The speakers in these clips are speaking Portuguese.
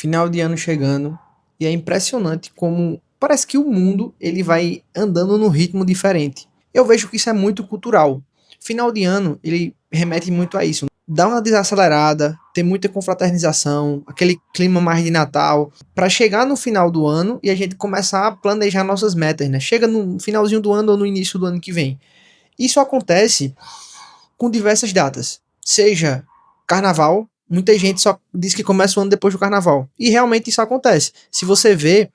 Final de ano chegando e é impressionante como parece que o mundo ele vai andando num ritmo diferente. Eu vejo que isso é muito cultural. Final de ano ele remete muito a isso. Dá uma desacelerada, tem muita confraternização, aquele clima mais de Natal, para chegar no final do ano e a gente começar a planejar nossas metas, né? Chega no finalzinho do ano ou no início do ano que vem. Isso acontece com diversas datas, seja carnaval, muita gente só diz que começa o ano depois do carnaval. E realmente isso acontece. Se você vê,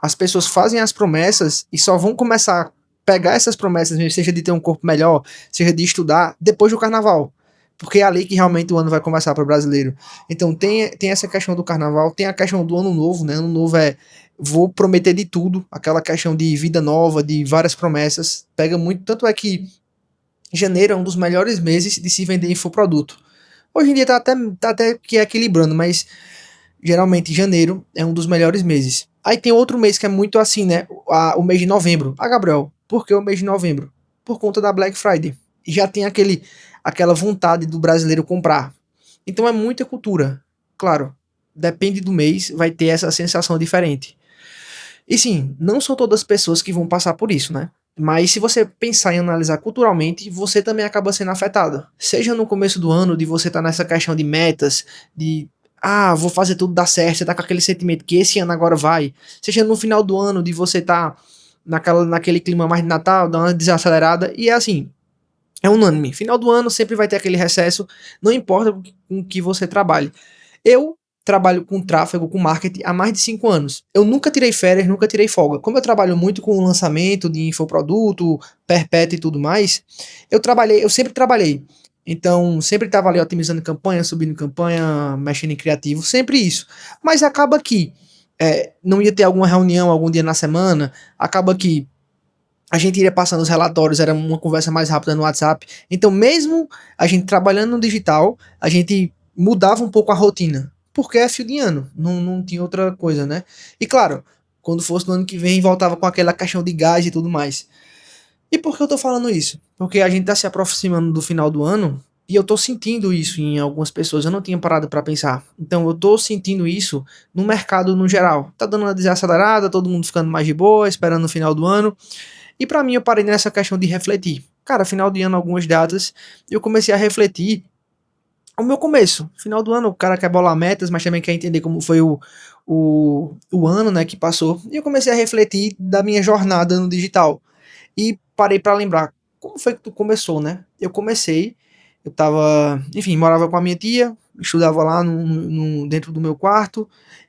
as pessoas fazem as promessas e só vão começar a pegar essas promessas, seja de ter um corpo melhor, seja de estudar, depois do carnaval. Porque é ali que realmente o ano vai começar para o brasileiro. Então tem essa questão do carnaval, tem a questão do ano novo, né? Ano novo é vou prometer de tudo, aquela questão de vida nova, de várias promessas. Pega muito, tanto é que janeiro é um dos melhores meses de se vender infoproduto. Hoje em dia tá até que equilibrando, mas geralmente janeiro é um dos melhores meses. Aí tem outro mês que é muito assim, né? O mês de novembro. Ah, Gabriel, por que o mês de novembro? Por conta da Black Friday. E já tem aquela vontade do brasileiro comprar. Então é muita cultura. Claro, depende do mês, vai ter essa sensação diferente. E sim, não são todas as pessoas que vão passar por isso, né? Mas se você pensar em analisar culturalmente, você também acaba sendo afetado. Seja no começo do ano, de você estar nessa questão de metas, de vou fazer tudo dar certo, você tá com aquele sentimento que esse ano agora vai. Seja no final do ano, de você estar naquele clima mais de Natal, dar uma desacelerada. E é assim, é unânime. Final do ano sempre vai ter aquele recesso, não importa com que você trabalhe. Eu trabalho com tráfego, com marketing há mais de 5 anos. Eu nunca tirei férias, nunca tirei folga. Como eu trabalho muito com o lançamento de infoproduto, perpétuo e tudo mais, eu sempre trabalhei. Então, sempre estava ali otimizando campanha, subindo campanha, mexendo em criativo, sempre isso. Mas acaba que não ia ter alguma reunião algum dia na semana, acaba que a gente iria passando os relatórios, era uma conversa mais rápida no WhatsApp. Então, mesmo a gente trabalhando no digital, a gente mudava um pouco a rotina. Porque é fio de ano, não tinha outra coisa, né? E claro, quando fosse no ano que vem, voltava com aquela caixão de gás e tudo mais. E por que eu tô falando isso? Porque a gente tá se aproximando do final do ano e eu tô sentindo isso em algumas pessoas. Eu não tinha parado para pensar. Então eu tô sentindo isso no mercado no geral. Tá dando uma desacelerada, todo mundo ficando mais de boa, esperando o final do ano. E pra mim eu parei nessa questão de refletir. Cara, final de ano, algumas datas, eu comecei a refletir o meu começo. Final do ano, o cara quer bolar metas, mas também quer entender como foi o ano, né, que passou. E eu comecei a refletir da minha jornada no digital. E parei pra lembrar, como foi que tu começou, né? Eu tava, enfim, morava com a minha tia, estudava lá dentro do meu quarto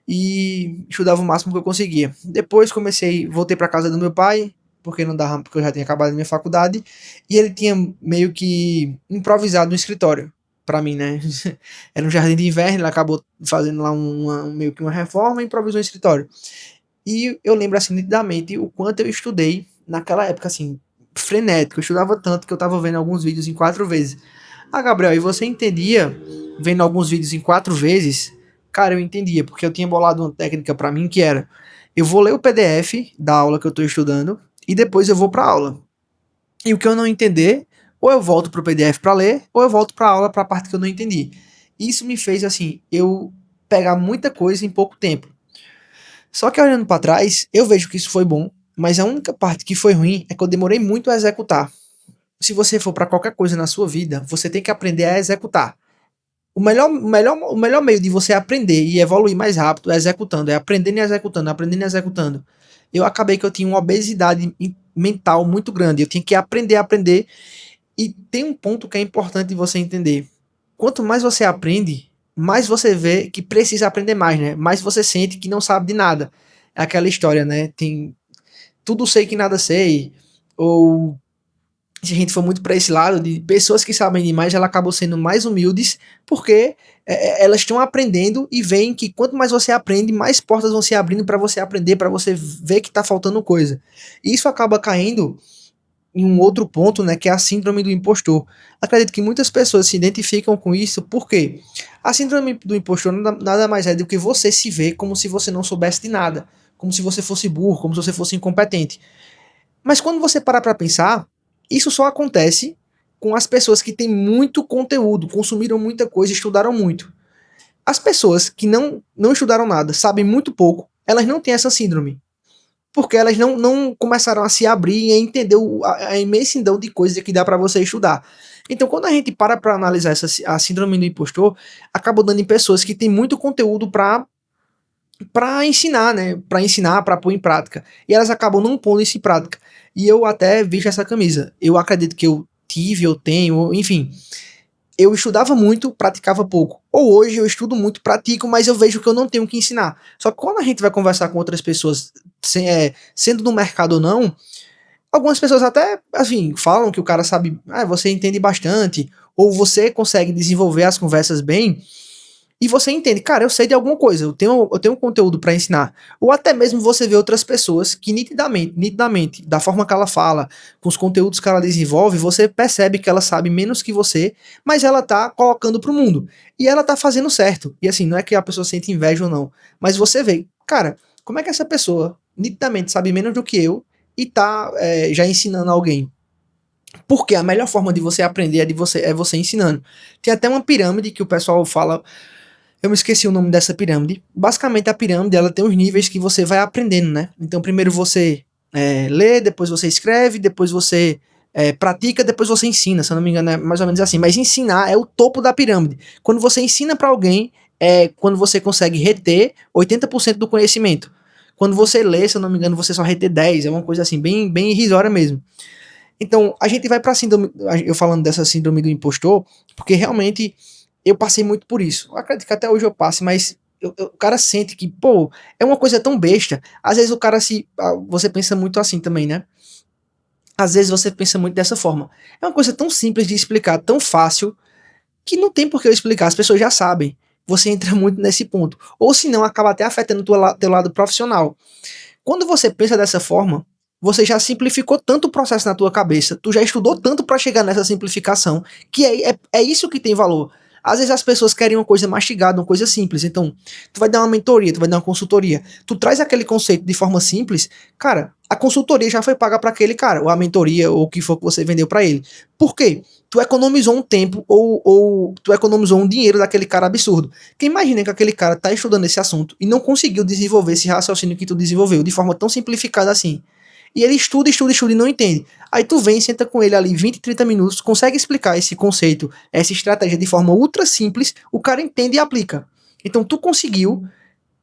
e estudava o máximo que eu conseguia. Depois voltei pra casa do meu pai, porque não dava, porque eu já tinha acabado a minha faculdade, e ele tinha meio que improvisado um escritório pra mim, né? Era um jardim de inverno, ele acabou fazendo lá meio que uma reforma e improvisou um escritório. E eu lembro assim nitidamente o quanto eu estudei naquela época, assim, frenético. Eu estudava tanto que eu tava vendo alguns vídeos em 4 vezes. Ah, Gabriel, e você entendia vendo alguns vídeos em 4 vezes? Cara, eu entendia, porque eu tinha bolado uma técnica pra mim que era: eu vou ler o PDF da aula que eu tô estudando e depois eu vou pra aula. E o que eu não entender, ou eu volto pro PDF pra ler, ou eu volto pra aula pra parte que eu não entendi. Isso me fez, assim, eu pegar muita coisa em pouco tempo. Só que olhando pra trás, eu vejo que isso foi bom, mas a única parte que foi ruim é que eu demorei muito a executar. Se você for pra qualquer coisa na sua vida, você tem que aprender a executar. O melhor meio de você aprender e evoluir mais rápido é executando, é aprendendo e executando, aprendendo e executando. Eu acabei que eu tinha uma obesidade mental muito grande, eu tinha que aprender a aprender, e tem um ponto que é importante você entender. Quanto mais você aprende, mais você vê que precisa aprender mais, né? Mais você sente que não sabe de nada. É aquela história, né? Tem tudo sei que nada sei, ou se a gente for muito para esse lado de pessoas que sabem demais, elas acabam sendo mais humildes, porque elas estão aprendendo e veem que quanto mais você aprende, mais portas vão se abrindo para você aprender, para você ver que está faltando coisa. E isso acaba caindo em um outro ponto, né, que é a síndrome do impostor. Acredito que muitas pessoas se identificam com isso, porque a síndrome do impostor nada mais é do que você se ver como se você não soubesse de nada, como se você fosse burro, como se você fosse incompetente. Mas quando você parar para pensar, isso só acontece com as pessoas que têm muito conteúdo, consumiram muita coisa, estudaram muito. As pessoas que não estudaram nada, sabem muito pouco, elas não têm essa síndrome. Porque elas não começaram a se abrir e a entender a imensidão de coisas que dá para você estudar. Então, quando a gente para analisar a síndrome do impostor, acaba dando em pessoas que têm muito conteúdo para ensinar, né? Para ensinar, para pôr em prática. E elas acabam não pondo isso em prática. E eu até vejo essa camisa. Eu acredito que eu tive, eu tenho, enfim. Eu estudava muito, praticava pouco. Ou hoje eu estudo muito, pratico, mas eu vejo que eu não tenho o que ensinar. Só que quando a gente vai conversar com outras pessoas, sendo no mercado ou não, algumas pessoas até, assim, falam que o cara sabe, você entende bastante, ou você consegue desenvolver as conversas bem, e você entende, cara, eu sei de alguma coisa, eu tenho um conteúdo para ensinar. Ou até mesmo você vê outras pessoas que nitidamente, da forma que ela fala, com os conteúdos que ela desenvolve, você percebe que ela sabe menos que você, mas ela tá colocando pro mundo. E ela tá fazendo certo. E assim, não é que a pessoa sente inveja ou não, mas você vê, cara, como é que essa pessoa nitidamente sabe menos do que eu e tá já ensinando alguém? Porque a melhor forma de você aprender é você ensinando. Tem até uma pirâmide que o pessoal fala, eu me esqueci o nome dessa pirâmide. Basicamente, a pirâmide ela tem os níveis que você vai aprendendo, né? Então, primeiro você lê, depois você escreve, depois você pratica, depois você ensina. Se eu não me engano, é mais ou menos assim. Mas ensinar é o topo da pirâmide. Quando você ensina para alguém, é quando você consegue reter 80% do conhecimento. Quando você lê, se eu não me engano, você só reter 10%. É uma coisa assim, bem, bem irrisória mesmo. Então, a gente vai pra síndrome, eu falando dessa síndrome do impostor, porque realmente eu passei muito por isso. Eu acredito que até hoje eu passe, mas o cara sente que, pô, é uma coisa tão besta. Às vezes o cara você pensa muito assim também, né? Às vezes você pensa muito dessa forma. É uma coisa tão simples de explicar, tão fácil, que não tem por que eu explicar, as pessoas já sabem. Você entra muito nesse ponto. Ou se não, acaba até afetando o teu lado profissional. Quando você pensa dessa forma, você já simplificou tanto o processo na tua cabeça, tu já estudou tanto para chegar nessa simplificação, que é isso que tem valor. Às vezes as pessoas querem uma coisa mastigada, uma coisa simples. Então, tu vai dar uma mentoria, tu vai dar uma consultoria. Tu traz aquele conceito de forma simples, cara, a consultoria já foi paga para aquele cara, ou a mentoria, ou o que for que você vendeu para ele. Por quê? Tu economizou um tempo ou tu economizou um dinheiro daquele cara absurdo. Porque imagina que aquele cara tá estudando esse assunto e não conseguiu desenvolver esse raciocínio que tu desenvolveu de forma tão simplificada assim. E ele estuda e não entende. Aí tu vem, senta com ele ali 20, 30 minutos, consegue explicar esse conceito, essa estratégia de forma ultra simples, o cara entende e aplica. Então tu conseguiu,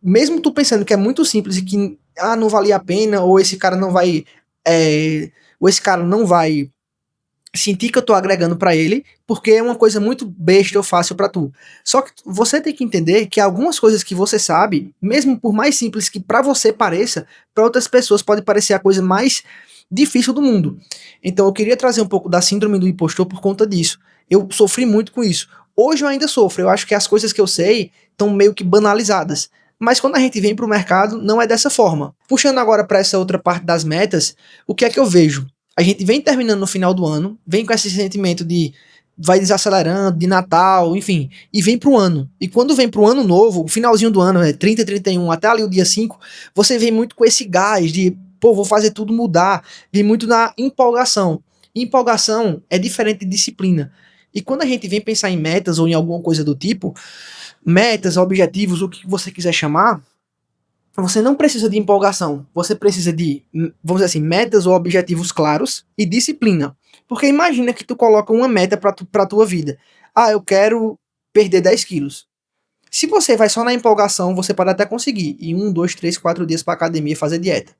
mesmo tu pensando que é muito simples e que não valia a pena, ou esse cara não vai. Ou esse cara não vai sentir que eu tô agregando para ele, porque é uma coisa muito besta ou fácil para tu. Só que você tem que entender que algumas coisas que você sabe, mesmo por mais simples que para você pareça, para outras pessoas pode parecer a coisa mais difícil do mundo. Então eu queria trazer um pouco da síndrome do impostor por conta disso. Eu sofri muito com isso. Hoje eu ainda sofro. Eu acho que as coisas que eu sei estão meio que banalizadas. Mas quando a gente vem para o mercado, não é dessa forma. Puxando agora para essa outra parte das metas, o que é que eu vejo? A gente vem terminando no final do ano, vem com esse sentimento de vai desacelerando, de Natal, enfim, e vem pro ano. E quando vem pro ano novo, o finalzinho do ano, 30, 31, até ali o dia 5, você vem muito com esse gás de, pô, vou fazer tudo mudar, vem muito na empolgação. E empolgação é diferente de disciplina. E quando a gente vem pensar em metas ou em alguma coisa do tipo, metas, objetivos, o que você quiser chamar, você não precisa de empolgação, você precisa de, vamos dizer assim, metas ou objetivos claros e disciplina. Porque imagina que tu coloca uma meta pra tua vida. Eu quero perder 10 quilos. Se você vai só na empolgação, você pode até conseguir ir 1, 2, 3, 4 dias pra academia fazer dieta.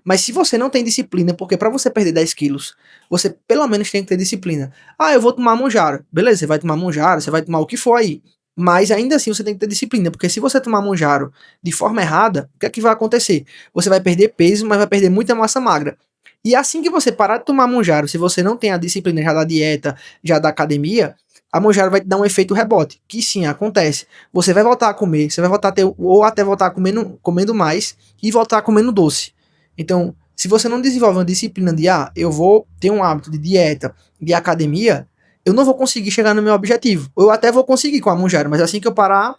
Mas se você não tem disciplina, porque para você perder 10 quilos, você pelo menos tem que ter disciplina. Eu vou tomar Monjaro. Beleza, você vai tomar Monjaro, você vai tomar o que for aí. Mas ainda assim você tem que ter disciplina, porque se você tomar Monjaro de forma errada, o que é que vai acontecer? Você vai perder peso, mas vai perder muita massa magra. E assim que você parar de tomar Monjaro, se você não tem a disciplina já da dieta, já da academia, a Monjaro vai te dar um efeito rebote, que sim, acontece. Você vai voltar a comer, você vai voltar a ter, ou até voltar comendo mais, e voltar comendo doce. Então, se você não desenvolve uma disciplina de, eu vou ter um hábito de dieta, de academia, eu não vou conseguir chegar no meu objetivo. Ou eu até vou conseguir com a Monjaro, mas assim que eu parar,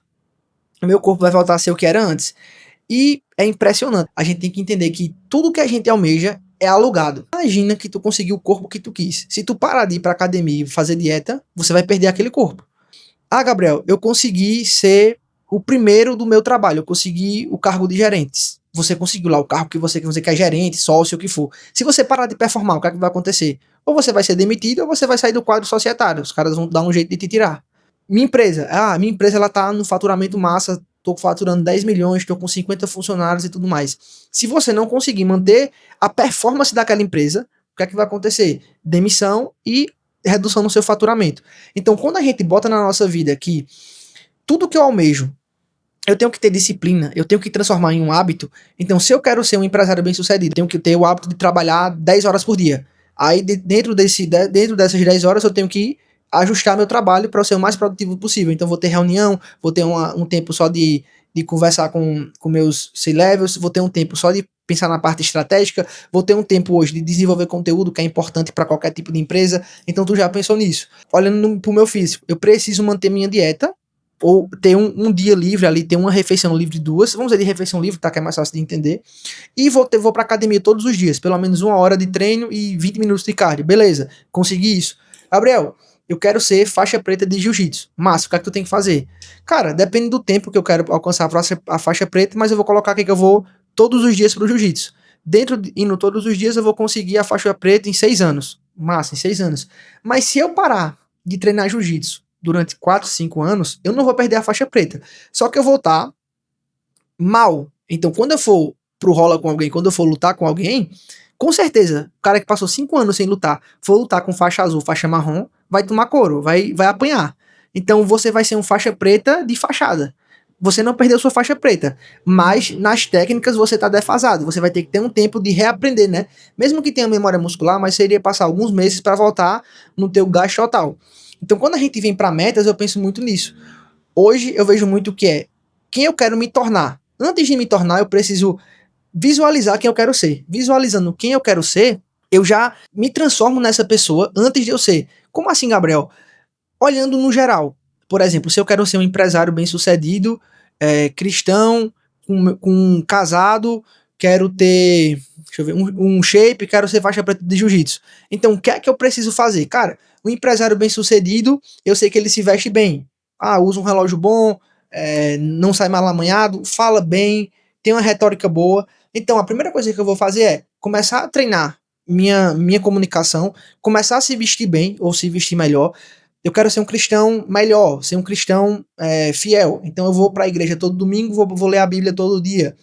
meu corpo vai voltar a ser o que era antes. E é impressionante. A gente tem que entender que tudo que a gente almeja é alugado. Imagina que tu conseguiu o corpo que tu quis. Se tu parar de ir pra academia e fazer dieta, você vai perder aquele corpo. Gabriel, eu consegui ser o primeiro do meu trabalho, eu consegui o cargo de gerente. Você conseguiu lá o cargo que você quer gerente, sócio, o que for. Se você parar de performar, o que é que vai acontecer? Ou você vai ser demitido ou você vai sair do quadro societário. Os caras vão dar um jeito de te tirar. Minha empresa ela tá no faturamento massa, tô faturando 10 milhões, tô com 50 funcionários e tudo mais. Se você não conseguir manter a performance daquela empresa, o que é que vai acontecer? Demissão e redução no seu faturamento. Então, quando a gente bota na nossa vida que tudo que eu almejo, eu tenho que ter disciplina, eu tenho que transformar em um hábito. Então, se eu quero ser um empresário bem-sucedido, eu tenho que ter o hábito de trabalhar 10 horas por dia. Aí, dentro dessas 10 horas, eu tenho que ajustar meu trabalho para eu ser o mais produtivo possível. Então, vou ter reunião, vou ter um tempo só de conversar com meus C-levels, vou ter um tempo só de pensar na parte estratégica, vou ter um tempo hoje de desenvolver conteúdo que é importante para qualquer tipo de empresa. Então, tu já pensou nisso? Olhando pro meu físico, eu preciso manter minha dieta, ou ter um dia livre ali, ter uma refeição livre, duas, vamos dizer de refeição livre, tá, que é mais fácil de entender, e vou pra academia todos os dias, pelo menos 1 hora de treino e 20 minutos de cardio, beleza, consegui isso. Gabriel, eu quero ser faixa preta de jiu-jitsu, massa, o que é que tu tem que fazer? Cara, depende do tempo que eu quero alcançar a faixa preta, mas eu vou colocar aqui que eu vou todos os dias pro jiu-jitsu. Indo todos os dias eu vou conseguir a faixa preta em 6 anos, massa, em 6 anos. Mas se eu parar de treinar jiu-jitsu durante 4, 5 anos, eu não vou perder a faixa preta. Só que eu vou estar mal. Então, quando eu for pro rola com alguém, quando eu for lutar com alguém, com certeza, o cara que passou 5 anos sem lutar, for lutar com faixa azul, faixa marrom, vai tomar couro, vai apanhar. Então, você vai ser um faixa preta de fachada. Você não perdeu sua faixa preta, mas nas técnicas você tá defasado. Você vai ter que ter um tempo de reaprender, né? Mesmo que tenha memória muscular, mas seria passar alguns meses para voltar no teu gás total. Então, quando a gente vem para metas, eu penso muito nisso. Hoje eu vejo muito que é quem eu quero me tornar. Antes de me tornar, eu preciso visualizar quem eu quero ser. Visualizando quem eu quero ser, eu já me transformo nessa pessoa antes de eu ser. Como assim, Gabriel? Olhando no geral. Por exemplo, se eu quero ser um empresário bem-sucedido, cristão, com casado, quero ter, deixa eu ver, um shape, quero ser faixa preta de jiu-jitsu. Então, o que é que eu preciso fazer? Cara, um empresário bem-sucedido, eu sei que ele se veste bem. Usa um relógio bom, não sai mal amanhado, fala bem, tem uma retórica boa. Então, a primeira coisa que eu vou fazer é começar a treinar minha comunicação, começar a se vestir bem, ou se vestir melhor. Eu quero ser um cristão melhor, ser um cristão fiel. Então eu vou para a igreja todo domingo, vou ler a Bíblia todo dia.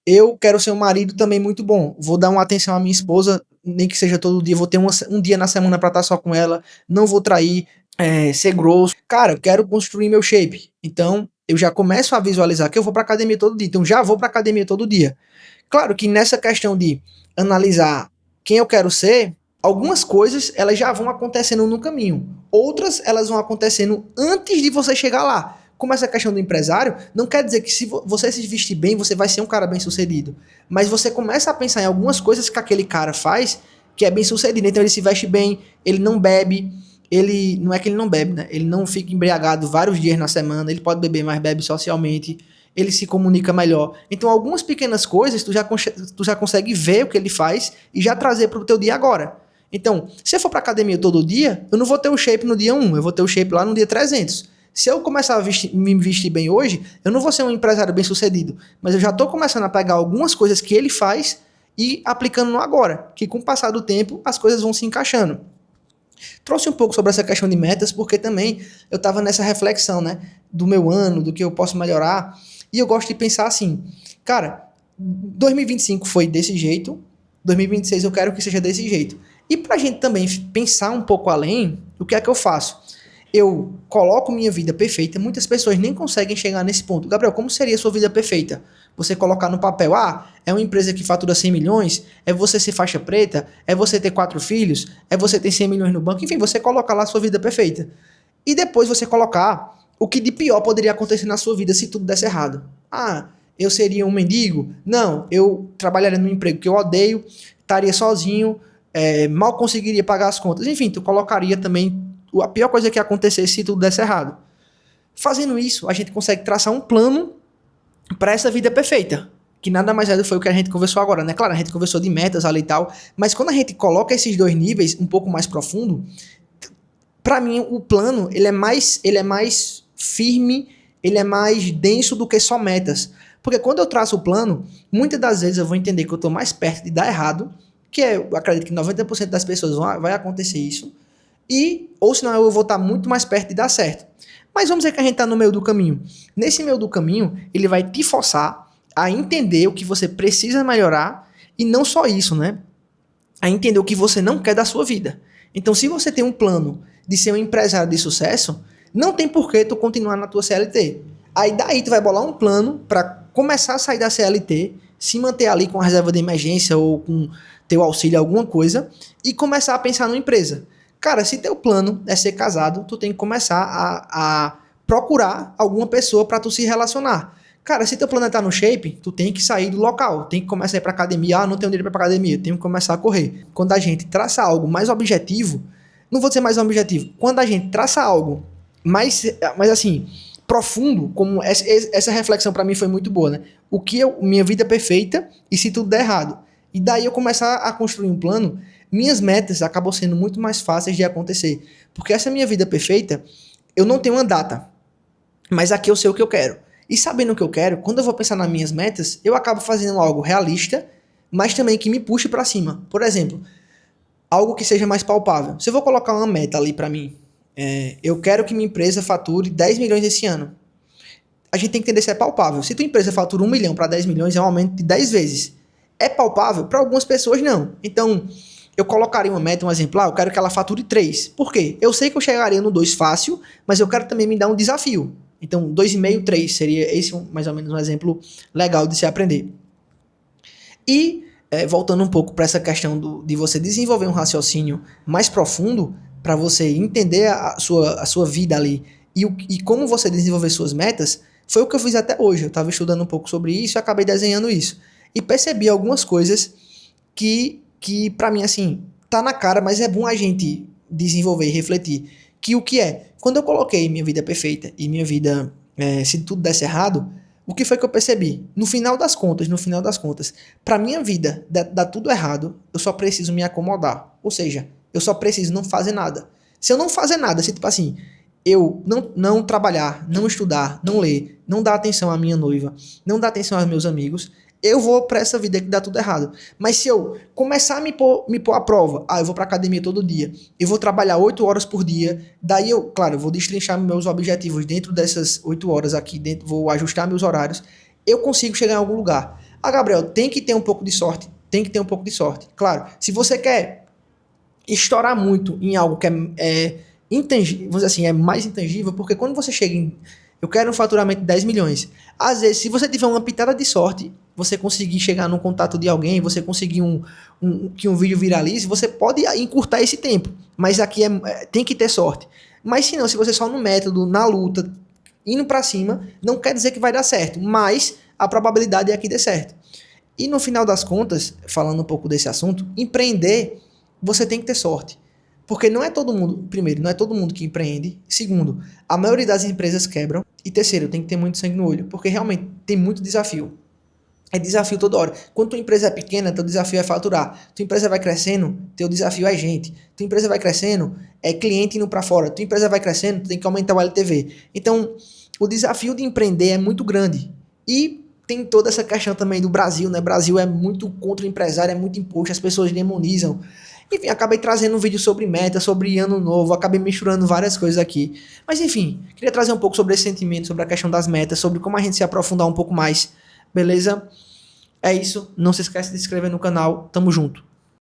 Eu quero ser um marido também muito bom. Vou dar uma atenção à minha esposa, nem que seja todo dia. Vou ter um dia na semana para estar só com ela. Não vou trair, ser grosso. Cara, eu quero construir meu shape. Então eu já começo a visualizar que eu vou para academia todo dia. Então já vou para academia todo dia. Claro que nessa questão de analisar quem eu quero ser, algumas coisas elas já vão acontecendo no caminho. Outras elas vão acontecendo antes de você chegar lá. Como essa questão do empresário, não quer dizer que se você se vestir bem, você vai ser um cara bem sucedido. Mas você começa a pensar em algumas coisas que aquele cara faz que é bem sucedido. Então ele se veste bem, ele não bebe, não é que ele não bebe, né? Ele não fica embriagado vários dias na semana, ele pode beber, mas bebe socialmente, ele se comunica melhor. Então algumas pequenas coisas tu já consegue ver o que ele faz e já trazer pro teu dia agora. Então, se eu for pra academia todo dia, eu não vou ter o shape no dia 1, eu vou ter o shape lá no dia 300. Se eu começar a me vestir bem hoje, eu não vou ser um empresário bem sucedido, mas eu já tô começando a pegar algumas coisas que ele faz e aplicando no agora, que com o passar do tempo as coisas vão se encaixando. Trouxe um pouco sobre essa questão de metas, porque também eu tava nessa reflexão, né, do meu ano, do que eu posso melhorar, e eu gosto de pensar assim, cara, 2025 foi desse jeito, 2026 eu quero que seja desse jeito. E pra gente também pensar um pouco além, o que é que eu faço? Eu coloco minha vida perfeita, muitas pessoas nem conseguem chegar nesse ponto. Gabriel, como seria a sua vida perfeita? Você colocar no papel, é uma empresa que fatura 100 milhões, é você ser faixa preta, é você ter 4 filhos, é você ter 100 milhões no banco, enfim, você coloca lá a sua vida perfeita. E depois você colocar o que de pior poderia acontecer na sua vida se tudo desse errado. Eu seria um mendigo? Não, eu trabalharia num emprego que eu odeio, estaria sozinho, mal conseguiria pagar as contas. Enfim, tu colocaria também a pior coisa que acontecesse se tudo desse errado. Fazendo isso, a gente consegue traçar um plano para essa vida perfeita, que nada mais é do que foi o que a gente conversou agora, né? Claro, a gente conversou de metas ali e tal, mas quando a gente coloca esses dois níveis um pouco mais profundo, para mim o plano ele é mais firme ele é mais denso do que só metas. Porque quando eu traço o plano, muitas das vezes eu vou entender que eu estou mais perto de dar errado, que é, eu acredito que 90% das pessoas vai acontecer isso, ou senão eu vou estar muito mais perto de dar certo. Mas vamos dizer que a gente está no meio do caminho. Nesse meio do caminho, ele vai te forçar a entender o que você precisa melhorar, e não só isso, né? A entender o que você não quer da sua vida. Então, se você tem um plano de ser um empresário de sucesso, não tem por que tu continuar na tua CLT. Aí daí tu vai bolar um plano para começar a sair da CLT, se manter ali com a reserva de emergência ou com teu auxílio alguma coisa e começar a pensar numa empresa. Cara, se teu plano é ser casado, tu tem que começar a procurar alguma pessoa para tu se relacionar. Cara, se teu plano é estar no shape, tu tem que sair do local, tem que começar a ir pra academia. Ah, não tenho dinheiro pra academia, tenho que começar a correr. Quando a gente traça algo mais objetivo, não vou dizer mais objetivo, quando a gente traça algo mais assim, profundo, como essa reflexão pra mim foi muito boa, né? Minha vida é perfeita e se tudo der errado. E daí eu começar a construir um plano, minhas metas acabam sendo muito mais fáceis de acontecer. Porque essa minha vida perfeita, eu não tenho uma data, mas aqui eu sei o que eu quero. E sabendo o que eu quero, quando eu vou pensar nas minhas metas, eu acabo fazendo algo realista, mas também que me puxe para cima. Por exemplo, algo que seja mais palpável. Se eu vou colocar uma meta ali para mim, eu quero que minha empresa fature 10 milhões esse ano. A gente tem que entender se é palpável. Se tua empresa fatura 1 milhão para 10 milhões, é um aumento de 10 vezes. É palpável? Para algumas pessoas, não. Então, eu colocaria uma meta, um exemplo, eu quero que ela fature 3. Por quê? Eu sei que eu chegaria no 2 fácil, mas eu quero também me dar um desafio. Então, 2,5, 3 seria esse mais ou menos um exemplo legal de se aprender. E, voltando um pouco para essa questão de você desenvolver um raciocínio mais profundo, para você entender a sua vida ali e como você desenvolver suas metas, foi o que eu fiz até hoje. Eu estava estudando um pouco sobre isso e acabei desenhando isso. E percebi algumas coisas que para mim, assim, tá na cara, mas é bom a gente desenvolver e refletir. Que o que é? Quando eu coloquei minha vida perfeita e minha vida, se tudo desse errado, o que foi que eu percebi? No final das contas, pra minha vida dar tudo errado, eu só preciso me acomodar. Ou seja, eu só preciso não fazer nada. Se eu não fazer nada, se tipo assim, eu não trabalhar, não estudar, não ler, não dar atenção à minha noiva, não dar atenção aos meus amigos, eu vou pra essa vida que dá tudo errado. Mas se eu começar a me pôr à prova, eu vou pra academia todo dia, eu vou trabalhar 8 horas por dia, daí eu vou destrinchar meus objetivos dentro dessas 8 horas aqui, vou ajustar meus horários, eu consigo chegar em algum lugar. Gabriel, tem que ter um pouco de sorte, tem que ter um pouco de sorte. Claro, se você quer estourar muito em algo que é intangível, vamos dizer assim, é mais intangível, porque quando você chega em eu quero um faturamento de 10 milhões. Às vezes, se você tiver uma pitada de sorte, você conseguir chegar no contato de alguém, você conseguir que um vídeo viralize, você pode encurtar esse tempo. Mas aqui tem que ter sorte. Mas se não, se você só no método, na luta, indo pra cima, não quer dizer que vai dar certo. Mas a probabilidade é que dê certo. E no final das contas, falando um pouco desse assunto, empreender, você tem que ter sorte. Porque não é todo mundo, primeiro, não é todo mundo que empreende. Segundo, a maioria das empresas quebram. E terceiro, tem que ter muito sangue no olho, porque realmente tem muito desafio. É desafio toda hora. Quando tua empresa é pequena, teu desafio é faturar. Tua empresa vai crescendo, teu desafio é gente. Tua empresa vai crescendo, é cliente indo para fora. Tua empresa vai crescendo, tu tem que aumentar o LTV. Então, o desafio de empreender é muito grande. E tem toda essa questão também do Brasil, né? O Brasil é muito contra o empresário, é muito imposto, as pessoas demonizam. Enfim, acabei trazendo um vídeo sobre meta, sobre ano novo, acabei misturando várias coisas aqui. Mas enfim, queria trazer um pouco sobre esse sentimento, sobre a questão das metas, sobre como a gente se aprofundar um pouco mais, beleza? É isso, não se esquece de se inscrever no canal, tamo junto.